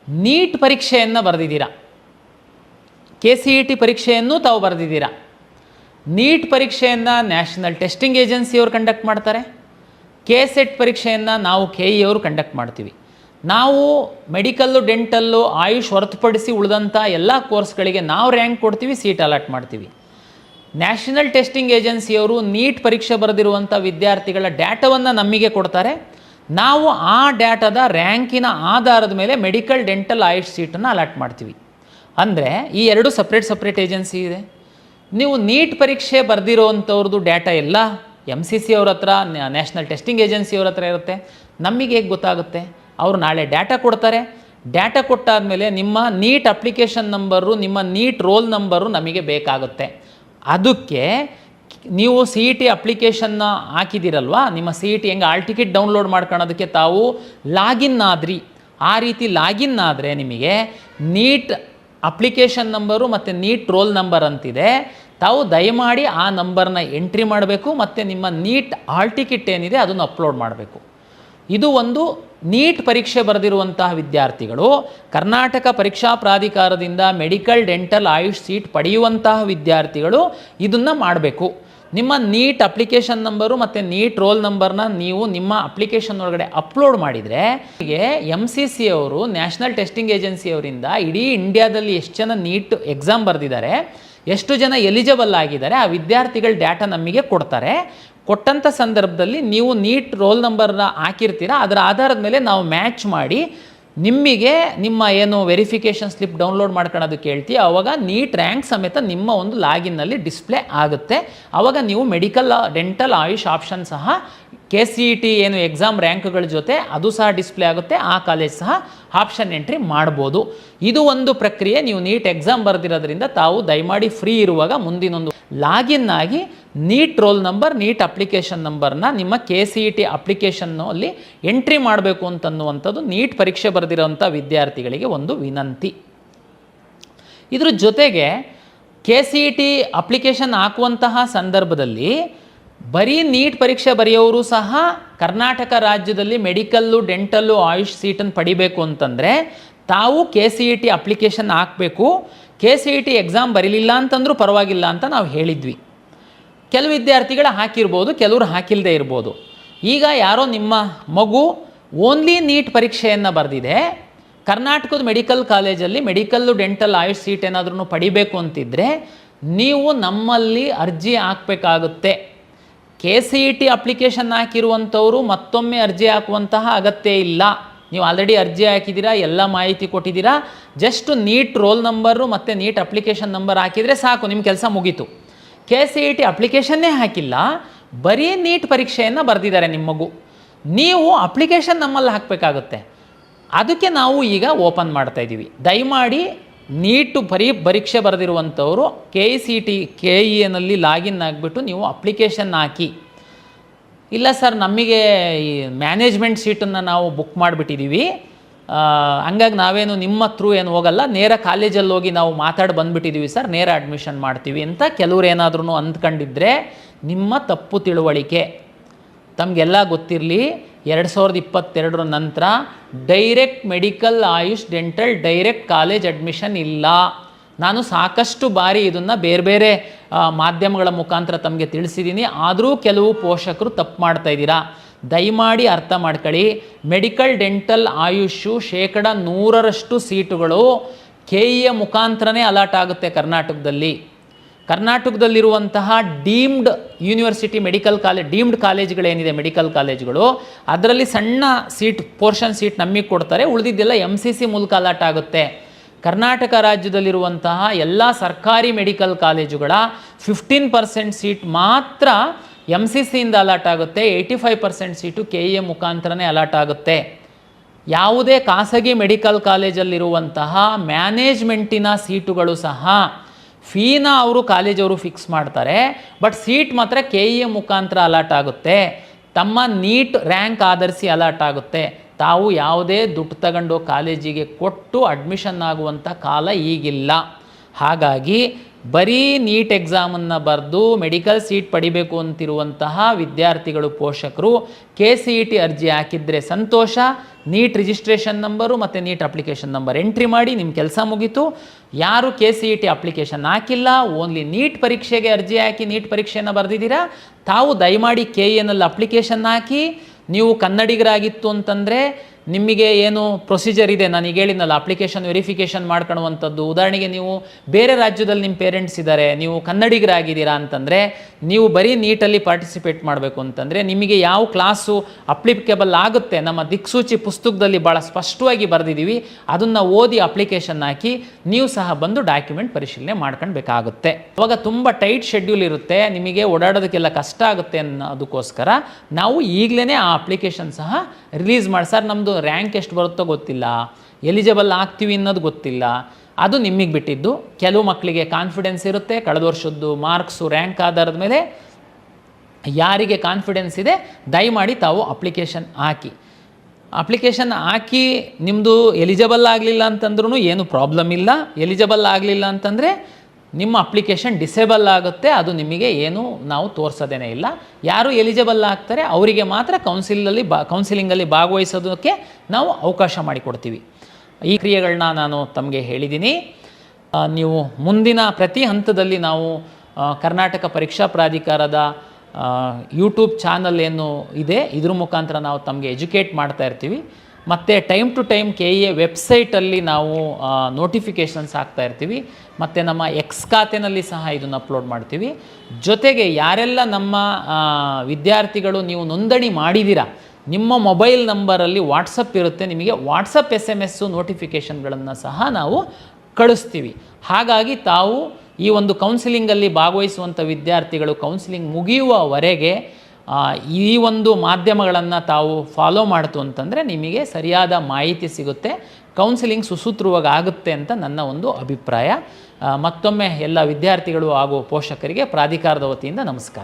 Neat ಪರೀಕ್ಷೆಯನ್ನು ಬರೆದಿದ್ದೀರಾ, KCET ಪರೀಕ್ಷೆಯನ್ನು ತಾವು ಬರೆದಿದ್ದೀರಾ. ನೀಟ್ ಪರೀಕ್ಷೆಯನ್ನು ನ್ಯಾಷನಲ್ ಟೆಸ್ಟಿಂಗ್ ಏಜೆನ್ಸಿಯವರು ಕಂಡಕ್ಟ್ ಮಾಡ್ತಾರೆ. KSET ಪರೀಕ್ಷೆಯನ್ನು ನಾವು KE ಅವರು ಕಂಡಕ್ಟ್ ಮಾಡ್ತೀವಿ. ನಾವು ಮೆಡಿಕಲ್ಲು, ಡೆಂಟಲ್ಲು, ಆಯುಷ್ ಹೊರತುಪಡಿಸಿ ಉಳಿದಂಥ ಎಲ್ಲ ಕೋರ್ಸ್ಗಳಿಗೆ ನಾವು ರ್ಯಾಂಕ್ ಕೊಡ್ತೀವಿ, ಸೀಟ್ ಅಲಾಟ್ ಮಾಡ್ತೀವಿ. ನ್ಯಾಷನಲ್ ಟೆಸ್ಟಿಂಗ್ ಏಜೆನ್ಸಿಯವರು ನೀಟ್ ಪರೀಕ್ಷೆ ಬರೆದಿರುವಂಥ ವಿದ್ಯಾರ್ಥಿಗಳ ಡೇಟಾವನ್ನು ನಮಗೆ ಕೊಡ್ತಾರೆ. ನಾವು ಆ ಡೇಟಾದ ರ್ಯಾಂಕಿನ ಆಧಾರದ ಮೇಲೆ ಮೆಡಿಕಲ್, ಡೆಂಟಲ್, ಆಯುಷ್ ಸೀಟನ್ನು ಅಲಾಟ್ ಮಾಡ್ತೀವಿ. ಅಂದರೆ ಈ ಎರಡು ಸಪ್ರೇಟ್ ಏಜೆನ್ಸಿ ಇದೆ. ನೀವು ನೀಟ್ ಪರೀಕ್ಷೆ ಬರೆದಿರೋವಂಥವ್ರದ್ದು ಡೇಟಾ ಎಲ್ಲ MCC ಅವ್ರ ಹತ್ರ, ನ್ಯಾಷನಲ್ ಟೆಸ್ಟಿಂಗ್ ಏಜೆನ್ಸಿಯವ್ರ ಹತ್ರ ಇರುತ್ತೆ. ನಮಗೆ ಹೇಗೆ ಗೊತ್ತಾಗುತ್ತೆ? ಅವರು ನಾಳೆ ಡೇಟಾ ಕೊಡ್ತಾರೆ. ಡೇಟಾ ಕೊಟ್ಟಾದಮೇಲೆ ನಿಮ್ಮ ನೀಟ್ ಅಪ್ಲಿಕೇಶನ್ ನಂಬರು, ನಿಮ್ಮ ನೀಟ್ ರೋಲ್ ನಂಬರು ನಮಗೆ ಬೇಕಾಗುತ್ತೆ. ಅದಕ್ಕೆ ನೀವು CET ಅಪ್ಲಿಕೇಶನ್ನ ಹಾಕಿದ್ದೀರಲ್ವ, ನಿಮ್ಮ CET ಹೆಂಗೆ ಆಲ್ ಟಿಕೆಟ್ ಡೌನ್ಲೋಡ್ ಮಾಡ್ಕೊಳ್ಳೋದಕ್ಕೆ ತಾವು ಲಾಗಿನ್ ಆದ್ರಿ, ಆ ರೀತಿ ಲಾಗಿನ್ ಆದರೆ ನಿಮಗೆ ನೀಟ್ ಅಪ್ಲಿಕೇಶನ್ ನಂಬರು ಮತ್ತು ನೀಟ್ ರೋಲ್ ನಂಬರ್ ಅಂತಿದೆ. ತಾವು ದಯಮಾಡಿ ಆ ನಂಬರ್ನ ಎಂಟ್ರಿ ಮಾಡಬೇಕು ಮತ್ತು ನಿಮ್ಮ ನೀಟ್ ಹಾಲ್ ಟಿಕೆಟ್ ಏನಿದೆ ಅದನ್ನು ಅಪ್ಲೋಡ್ ಮಾಡಬೇಕು. ಇದು ಒಂದು ನೀಟ್ ಪರೀಕ್ಷೆ ಬರೆದಿರುವಂತಹ ವಿದ್ಯಾರ್ಥಿಗಳು ಕರ್ನಾಟಕ ಪರೀಕ್ಷಾ ಪ್ರಾಧಿಕಾರದಿಂದ ಮೆಡಿಕಲ್, ಡೆಂಟಲ್, ಆಯುಷ್ ಸೀಟ್ ಪಡೆಯುವಂತಹ ವಿದ್ಯಾರ್ಥಿಗಳು ಇದನ್ನು ಮಾಡಬೇಕು. ನಿಮ್ಮ ನೀಟ್ ಅಪ್ಲಿಕೇಶನ್ ನಂಬರು ಮತ್ತು ನೀಟ್ ರೋಲ್ ನಂಬರ್ನ ನೀವು ನಿಮ್ಮ ಅಪ್ಲಿಕೇಶನ್ ಒಳಗಡೆ ಅಪ್ಲೋಡ್ ಮಾಡಿದರೆ MCC ಅವರು, ನ್ಯಾಷನಲ್ ಟೆಸ್ಟಿಂಗ್ ಏಜೆನ್ಸಿಯವರಿಂದ ಇಡೀ ಇಂಡಿಯಾದಲ್ಲಿ ಎಷ್ಟು ಜನ ನೀಟ್ ಎಕ್ಸಾಮ್ ಬರೆದಿದ್ದಾರೆ, ಎಷ್ಟು ಜನ ಎಲಿಜಿಬಲ್ ಆಗಿದ್ದಾರೆ, ಆ ವಿದ್ಯಾರ್ಥಿಗಳ ಡೇಟಾ ನಮಗೆ ಕೊಡ್ತಾರೆ. ಕೊಟ್ಟಂಥ ಸಂದರ್ಭದಲ್ಲಿ ನೀವು ನೀಟ್ ರೋಲ್ ನಂಬರ್ನ ಹಾಕಿರ್ತೀರ, ಅದರ ಆಧಾರದ ಮೇಲೆ ನಾವು ಮ್ಯಾಚ್ ಮಾಡಿ ನಿಮಗೆ ನಿಮ್ಮ ಏನು ವೆರಿಫಿಕೇಷನ್ ಸ್ಲಿಪ್ ಡೌನ್ಲೋಡ್ ಮಾಡ್ಕೊಳ್ಳೋದಕ್ಕೆ ಹೇಳ್ತೀವಿ. ಆವಾಗ ನೀಟ್ ರ್ಯಾಂಕ್ ಸಮೇತ ನಿಮ್ಮ ಒಂದು ಲಾಗಿನ್ನಲ್ಲಿ ಡಿಸ್ಪ್ಲೇ ಆಗುತ್ತೆ. ಆವಾಗ ನೀವು ಮೆಡಿಕಲ್, ಡೆಂಟಲ್, ಆಯುಷ್ ಆಪ್ಷನ್ ಸಹ KCET ಏನು ಎಕ್ಸಾಮ್ ರ್ಯಾಂಕ್ಗಳ ಜೊತೆ ಅದು ಸಹ ಡಿಸ್ಪ್ಲೇ ಆಗುತ್ತೆ. ಆ ಕಾಲೇಜ್ ಸಹ ಆಪ್ಷನ್ ಎಂಟ್ರಿ ಮಾಡ್ಬೋದು. ಇದು ಒಂದು ಪ್ರಕ್ರಿಯೆ. ನೀವು ನೀಟ್ ಎಕ್ಸಾಮ್ ಬರೆದಿರೋದ್ರಿಂದ ತಾವು ದಯಮಾಡಿ ಫ್ರೀ ಇರುವಾಗ ಮುಂದಿನೊಂದು ಲಾಗಿನ್ ಆಗಿ NEET roll number, NEET application ನಂಬರ್ನ ನಿಮ್ಮ KCET ಅಪ್ಲಿಕೇಶನ್ನಲ್ಲಿ ಎಂಟ್ರಿ ಮಾಡಬೇಕು ಅಂತನ್ನುವಂಥದ್ದು ನೀಟ್ ಪರೀಕ್ಷೆ ಬರೆದಿರೋಂಥ ವಿದ್ಯಾರ್ಥಿಗಳಿಗೆ ಒಂದು ವಿನಂತಿ. ಇದ್ರ ಜೊತೆಗೆ KCET ಅಪ್ಲಿಕೇಶನ್ ಹಾಕುವಂತಹ ಸಂದರ್ಭದಲ್ಲಿ ಬರೀ ನೀಟ್ ಪರೀಕ್ಷೆ ಬರೆಯೋರು ಸಹ ಕರ್ನಾಟಕ ರಾಜ್ಯದಲ್ಲಿ ಮೆಡಿಕಲ್ಲು, ಡೆಂಟಲ್ಲು, ಆಯುಷ್ ಸೀಟನ್ನು ಪಡಿಬೇಕು ಅಂತಂದರೆ ತಾವು KCET ಅಪ್ಲಿಕೇಶನ್ ಹಾಕಬೇಕು. KCET ಎಕ್ಸಾಮ್ ಬರೀಲಿಲ್ಲ ಅಂತಂದ್ರೂ ಪರವಾಗಿಲ್ಲ ಅಂತ ನಾವು ಹೇಳಿದ್ವಿ. ಕೆಲವು ವಿದ್ಯಾರ್ಥಿಗಳು ಹಾಕಿರ್ಬೋದು, ಕೆಲವರು ಹಾಕಿಲ್ಲದೆ ಇರ್ಬೋದು. ಈಗ ಯಾರೋ ನಿಮ್ಮ ಮಗು ಓನ್ಲಿ ನೀಟ್ ಪರೀಕ್ಷೆಯನ್ನು ಬರೆದಿದೆ, ಕರ್ನಾಟಕದ ಮೆಡಿಕಲ್ ಕಾಲೇಜಲ್ಲಿ ಮೆಡಿಕಲ್ಲು, ಡೆಂಟಲ್, ಆಯುಷ್ ಸೀಟ್ ಏನಾದ್ರೂ ಪಡಿಬೇಕು ಅಂತಿದ್ದರೆ ನೀವು ನಮ್ಮಲ್ಲಿ ಅರ್ಜಿ ಹಾಕಬೇಕಾಗುತ್ತೆ. KCET ಅಪ್ಲಿಕೇಶನ್ ಹಾಕಿರುವಂಥವರು ಮತ್ತೊಮ್ಮೆ ಅರ್ಜಿ ಹಾಕುವಂತಹ ಅಗತ್ಯ ಇಲ್ಲ. ನೀವು ಆಲ್ರೆಡಿ ಅರ್ಜಿ ಹಾಕಿದ್ದೀರಾ, ಎಲ್ಲ ಮಾಹಿತಿ ಕೊಟ್ಟಿದ್ದೀರಾ. ಜಸ್ಟ್ ನೀಟ್ ರೋಲ್ ನಂಬರು ಮತ್ತು ನೀಟ್ ಅಪ್ಲಿಕೇಶನ್ ನಂಬರ್ ಹಾಕಿದರೆ ಸಾಕು, ನಿಮ್ಮ ಕೆಲಸ ಮುಗೀತು. KCET ಅಪ್ಲಿಕೇಶನ್ನೇ ಹಾಕಿಲ್ಲ, ಬರೀ ನೀಟ್ ಪರೀಕ್ಷೆಯನ್ನು ಬರೆದಿದ್ದಾರೆ ನಿಮ್ಮ ಮಗು. ನೀವು ಅಪ್ಲಿಕೇಶನ್ ನಮ್ಮಲ್ಲಿ ಹಾಕಬೇಕಾಗುತ್ತೆ. ಅದಕ್ಕೆ ನಾವು ಈಗ ಓಪನ್ ಮಾಡ್ತಾಯಿದ್ದೀವಿ. ದಯಮಾಡಿ ನೀಟು ಪರೀಕ್ಷೆ ಬರೆದಿರುವಂಥವರು KCET KEನಲ್ಲಿ ಲಾಗಿನ್ ಆಗಿಬಿಟ್ಟು ನೀವು ಅಪ್ಲಿಕೇಶನ್ ಹಾಕಿ. ಇಲ್ಲ ಸರ್, ನಮಗೆ ಈ ಮ್ಯಾನೇಜ್ಮೆಂಟ್ ಸೀಟನ್ನು ನಾವು ಬುಕ್ ಮಾಡಿಬಿಟ್ಟಿದ್ದೀವಿ, ಹಂಗಾಗಿ ನಾವೇನು ನಿಮ್ಮ ಥ್ರೂ ಏನು ಹೋಗಲ್ಲ, ನೇರ ಕಾಲೇಜಲ್ಲಿ ಹೋಗಿ ನಾವು ಮಾತಾಡಿ ಬಂದುಬಿಟ್ಟಿದ್ದೀವಿ ಸರ್, ನೇರ ಅಡ್ಮಿಷನ್ ಮಾಡ್ತೀವಿ ಅಂತ ಕೆಲವ್ರು ಏನಾದ್ರೂ ಅಂದ್ಕೊಂಡಿದ್ರೆ ನಿಮ್ಮ ತಪ್ಪು ತಿಳುವಳಿಕೆ. ತಮಗೆಲ್ಲ ಗೊತ್ತಿರಲಿ, 2022 ನಂತರ direct medical, AYUSH, dental direct college admission ಇಲ್ಲ. ನಾನು ಸಾಕಷ್ಟು ಬಾರಿ ಇದನ್ನು ಬೇರೆ ಬೇರೆ ಮಾಧ್ಯಮಗಳ ಮುಖಾಂತರ ತಮಗೆ ತಿಳಿಸಿದ್ದೀನಿ. ಆದರೂ ಕೆಲವು ಪೋಷಕರು ತಪ್ಪು ಮಾಡ್ತಾಯಿದ್ದೀರಾ. ದಯಮಾಡಿ ಅರ್ಥ ಮಾಡ್ಕೊಳ್ಳಿ. ಮೆಡಿಕಲ್, ಡೆಂಟಲ್, ಆಯುಷು 100% ಸೀಟುಗಳು KEಯ ಮುಖಾಂತರನೇ ಅಲಾಟ್ ಆಗುತ್ತೆ ಕರ್ನಾಟಕದಲ್ಲಿ. ಕರ್ನಾಟಕದಲ್ಲಿರುವಂತಹ deemed university medical college, deemed ಕಾಲೇಜ್ಗಳೇನಿದೆ ಮೆಡಿಕಲ್ ಕಾಲೇಜ್ಗಳು, ಅದರಲ್ಲಿ ಸಣ್ಣ ಪೋರ್ಷನ್ ಸೀಟ್ ನಮಗೆ ಕೊಡ್ತಾರೆ, ಉಳಿದಿದ್ದೆಲ್ಲ MCC ಮೂಲಕ ಅಲಾಟ್ ಆಗುತ್ತೆ. ಕರ್ನಾಟಕ ರಾಜ್ಯದಲ್ಲಿರುವಂತಹ ಎಲ್ಲ ಸರ್ಕಾರಿ ಮೆಡಿಕಲ್ ಕಾಲೇಜುಗಳ 15% ಸೀಟ್ ಮಾತ್ರ MCCಯಿಂದ ಅಲಾಟ್ ಆಗುತ್ತೆ. 85% ಸೀಟು KE ಮುಖಾಂತರನೇ ಅಲಾಟ್ ಆಗುತ್ತೆ. ಯಾವುದೇ ಖಾಸಗಿ ಮೆಡಿಕಲ್ ಕಾಲೇಜಲ್ಲಿರುವಂತಹ ಮ್ಯಾನೇಜ್ಮೆಂಟಿನ ಸೀಟುಗಳು ಸಹ ಫೀನ ಅವರು ಕಾಲೇಜವರು ಫಿಕ್ಸ್ ಮಾಡ್ತಾರೆ, ಬಟ್ ಸೀಟ್ ಮಾತ್ರ KE ಮುಖಾಂತರ ಅಲಾಟ್ ಆಗುತ್ತೆ. ತಮ್ಮ ನೀಟ್ ರ್ಯಾಂಕ್ ಆಧರಿಸಿ ಅಲಾಟ್ ಆಗುತ್ತೆ. ತಾವು ಯಾವುದೇ ದುಡ್ಡು ತಗೊಂಡು ಕಾಲೇಜಿಗೆ ಕೊಟ್ಟು ಅಡ್ಮಿಷನ್ ಆಗುವಂಥ ಕಾಲ ಈಗಿಲ್ಲ. ಹಾಗಾಗಿ ಬರೀ ನೀಟ್ ಎಕ್ಸಾಮನ್ನು ಬರೆದು ಮೆಡಿಕಲ್ ಸೀಟ್ ಪಡಿಬೇಕು ಅಂತಿರುವಂತಹ ವಿದ್ಯಾರ್ಥಿಗಳು ಪೋಷಕರು KCET ಅರ್ಜಿ ಹಾಕಿದರೆ ಸಂತೋಷ. ನೀಟ್ ರಿಜಿಸ್ಟ್ರೇಷನ್ ನಂಬರು ಮತ್ತು ನೀಟ್ ಅಪ್ಲಿಕೇಶನ್ ನಂಬರ್ ಎಂಟ್ರಿ ಮಾಡಿ, ನಿಮ್ಮ ಕೆಲಸ ಮುಗೀತು. ಯಾರು KCET ಅಪ್ಲಿಕೇಶನ್ ಹಾಕಿಲ್ಲ, ಓನ್ಲಿ ನೀಟ್ ಪರೀಕ್ಷೆಗೆ ಅರ್ಜಿ ಹಾಕಿ ನೀಟ್ ಪರೀಕ್ಷೆಯನ್ನು ಬರೆದಿದ್ದೀರಾ, ತಾವು ದಯಮಾಡಿ KENL ಅಪ್ಲಿಕೇಶನ್ ಹಾಕಿ. ನೀವು ಕನ್ನಡಿಗರಾಗಿತ್ತು ಅಂತಂದರೆ ನಿಮಗೆ ಏನು ಪ್ರೊಸೀಜರ್ ಇದೆ, ನನಗೆ ಹೇಳಿದ್ನಲ್ಲ, ಅಪ್ಲಿಕೇಶನ್ ವೆರಿಫಿಕೇಷನ್ ಮಾಡ್ಕೊಳ್ಳುವಂಥದ್ದು. ಉದಾಹರಣೆಗೆ ನೀವು ಬೇರೆ ರಾಜ್ಯದಲ್ಲಿ ನಿಮ್ಮ ಪೇರೆಂಟ್ಸ್ ಇದ್ದಾರೆ, ನೀವು ಕನ್ನಡಿಗರಾಗಿದ್ದೀರಾ ಅಂತಂದರೆ ನೀವು ಬರೀ ನೀಟಲ್ಲಿ ಪಾರ್ಟಿಸಿಪೇಟ್ ಮಾಡಬೇಕು ಅಂತಂದರೆ ನಿಮಗೆ ಯಾವ ಕ್ಲಾಸು ಅಪ್ಲಿಕೇಬಲ್ ಆಗುತ್ತೆ ನಮ್ಮ ದಿಕ್ಸೂಚಿ ಪುಸ್ತಕದಲ್ಲಿ ಭಾಳ ಸ್ಪಷ್ಟವಾಗಿ ಬರೆದಿದ್ದೀವಿ. ಅದನ್ನು ಓದಿ ಅಪ್ಲಿಕೇಶನ್ ಹಾಕಿ ನೀವು ಸಹ ಬಂದು ಡಾಕ್ಯುಮೆಂಟ್ ಪರಿಶೀಲನೆ ಮಾಡ್ಕೊಳ್ಬೇಕಾಗುತ್ತೆ. ಅವಾಗ ತುಂಬ ಟೈಟ್ ಶೆಡ್ಯೂಲ್ ಇರುತ್ತೆ, ನಿಮಗೆ ಓಡಾಡೋದಕ್ಕೆಲ್ಲ ಕಷ್ಟ ಆಗುತ್ತೆ ಅನ್ನೋದಕ್ಕೋಸ್ಕರ ನಾವು ಈಗಲೇ ಆ ಅಪ್ಲಿಕೇಶನ್ ಸಹ ರಿಲೀಸ್ ಮಾಡಿ. ಸರ್ ನಮ್ಮದು ರ್ಯಾಂಕ್ ಎಷ್ಟು ಬರುತ್ತೋ ಗೊತ್ತಿಲ್ಲ, ಎಲಿಜಿಬಲ್ ಆಗ್ತೀವಿ ಅನ್ನೋದು ಗೊತ್ತಿಲ್ಲ, ಅದು ನಿಮಗೆ ಬಿಟ್ಟಿದ್ದು. ಕೆಲವು ಮಕ್ಕಳಿಗೆ ಕಾನ್ಫಿಡೆನ್ಸ್ ಇರುತ್ತೆ, ಕಳೆದ ವರ್ಷದ್ದು ಮಾರ್ಕ್ಸು ರ್ಯಾಂಕ್ ಆಧಾರದ ಮೇಲೆ ಯಾರಿಗೆ ಕಾನ್ಫಿಡೆನ್ಸ್ ಇದೆ ದಯಮಾಡಿ ತಾವು ಅಪ್ಲಿಕೇಶನ್ ಹಾಕಿ. ಅಪ್ಲಿಕೇಶನ್ ಹಾಕಿ ನಿಮ್ಮದು ಎಲಿಜಿಬಲ್ ಆಗಲಿಲ್ಲ ಅಂತಂದ್ರೂ ಏನು ಪ್ರಾಬ್ಲಮ್ ಇಲ್ಲ. ಎಲಿಜಿಬಲ್ ಆಗಲಿಲ್ಲ ಅಂತಂದರೆ ನಿಮ್ಮ ಅಪ್ಲಿಕೇಶನ್ ಡಿಸೇಬಲ್ ಆಗುತ್ತೆ, ಅದು ನಿಮಗೆ ಏನು ನಾವು ತೋರಿಸೋದೇನೇ ಇಲ್ಲ. ಯಾರು ಎಲಿಜಿಬಲ್ ಆಗ್ತಾರೆ ಅವರಿಗೆ ಮಾತ್ರ ಕೌನ್ಸಿಲಿಂಗಲ್ಲಿ ಭಾಗವಹಿಸೋದಕ್ಕೆ ನಾವು ಅವಕಾಶ ಮಾಡಿಕೊಡ್ತೀವಿ. ಈ ಕ್ರಿಯೆಗಳನ್ನ ನಾನು ತಮಗೆ ಹೇಳಿದ್ದೀನಿ. ನೀವು ಮುಂದಿನ ಪ್ರತಿ ಹಂತದಲ್ಲಿ ನಾವು ಕರ್ನಾಟಕ ಪರೀಕ್ಷಾ ಪ್ರಾಧಿಕಾರದ ಯೂಟ್ಯೂಬ್ ಚಾನಲ್ ಏನು ಇದೆ, ಇದ್ರ ಮುಖಾಂತರ ನಾವು ತಮಗೆ ಎಜುಕೇಟ್ ಮಾಡ್ತಾ ಇರ್ತೀವಿ. ಮತ್ತು ಟೈಮ್ ಟು ಟೈಮ್ KEA ವೆಬ್ಸೈಟಲ್ಲಿ ನಾವು ನೋಟಿಫಿಕೇಷನ್ಸ್ ಹಾಕ್ತಾ ಇರ್ತೀವಿ. ಮತ್ತು ನಮ್ಮ ಎಕ್ಸ್ ಖಾತೆನಲ್ಲಿ ಸಹ ಇದನ್ನು ಅಪ್ಲೋಡ್ ಮಾಡ್ತೀವಿ. ಜೊತೆಗೆ ಯಾರೆಲ್ಲ ನಮ್ಮ ವಿದ್ಯಾರ್ಥಿಗಳು ನೀವು ನೋಂದಣಿ ಮಾಡಿದ್ದೀರಾ, ನಿಮ್ಮ ಮೊಬೈಲ್ ನಂಬರಲ್ಲಿ ವಾಟ್ಸಪ್ ಇರುತ್ತೆ, ನಿಮಗೆ ವಾಟ್ಸಪ್ SMS ನೋಟಿಫಿಕೇಷನ್ಗಳನ್ನು ಸಹ ನಾವು ಕಳಿಸ್ತೀವಿ. ಹಾಗಾಗಿ ತಾವು ಈ ಒಂದು ಕೌನ್ಸಿಲಿಂಗಲ್ಲಿ ಭಾಗವಹಿಸುವಂಥ ವಿದ್ಯಾರ್ಥಿಗಳು ಕೌನ್ಸಿಲಿಂಗ್ ಮುಗಿಯುವವರೆಗೆ ಈ ಒಂದು ಮಾಧ್ಯಮಗಳನ್ನು ತಾವು ಫಾಲೋ ಮಾಡ್ತು ಅಂತಂದರೆ ನಿಮಗೆ ಸರಿಯಾದ ಮಾಹಿತಿ ಸಿಗುತ್ತೆ, ಕೌನ್ಸಿಲಿಂಗ್ ಸುಸೂತ್ರವಾಗಿ ಆಗುತ್ತೆ ಅಂತ ನನ್ನ ಒಂದು ಅಭಿಪ್ರಾಯ. ಮತ್ತೊಮ್ಮೆ ಎಲ್ಲ ವಿದ್ಯಾರ್ಥಿಗಳು ಹಾಗೂ ಪೋಷಕರಿಗೆ ಪ್ರಾಧಿಕಾರದ ವತಿಯಿಂದ ನಮಸ್ಕಾರ.